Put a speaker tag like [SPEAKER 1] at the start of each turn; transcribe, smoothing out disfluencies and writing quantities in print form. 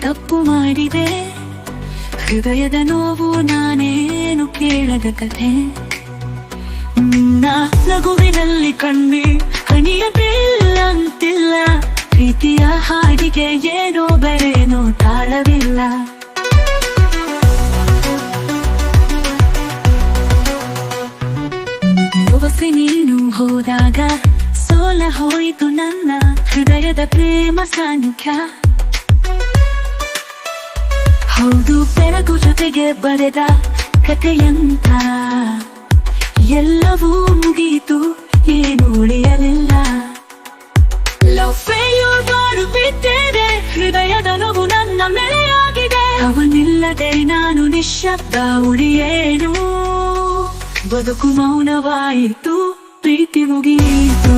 [SPEAKER 1] ತಪ್ಪು ಮಾಡಿದೆ, ಹೃದಯದ ನೋವು ನಾನೇನು ಕೇಳದ ಕಥೆ. ನಿನ್ನ ನಗುವಿನಲ್ಲಿ ಕಣ್ಣೀರ್ ಹನಿಯಬೇಕಂತಿಲ್ಲ, ಪ್ರೀತಿಯ ಹಾಡಿಗೆ ಏನೋ ಬರೇನೋ ತಾಳವಿಲ್ಲ. ಹೊಸ ನೀನು ಹೋದಾಗ ಸೋಲ ಹೋಯಿತು ನನ್ನ ಹೃದಯದ ಪ್ರೇಮ ಸಾನ್ನಿಧ್ಯ. ಹೌದು ಬೆಳಗು ಜೊತೆಗೆ ಬರೆದ ಕಥೆಯಂತ ಎಲ್ಲವೂ ಮುಗಿಯಿತು, ಏನು ಉಳಿಯಲಿಲ್ಲ. ಲವ್ ಫೇಲ್ಯೂರ್ ಮಾಡು ಬಿಟ್ಟಿದೆ, ಹೃದಯದ ನೋವು ನನ್ನ ಮೇಲೆಯಾಗಿದೆ. ಅವನಿಲ್ಲದೆ ನಾನು ನಿಶ್ಶಬ್ದ ಉಳಿಯೇನು, ಬದುಕು ಮೌನವಾಯಿತು, ಪ್ರೀತಿ ಮುಗಿಯಿತು.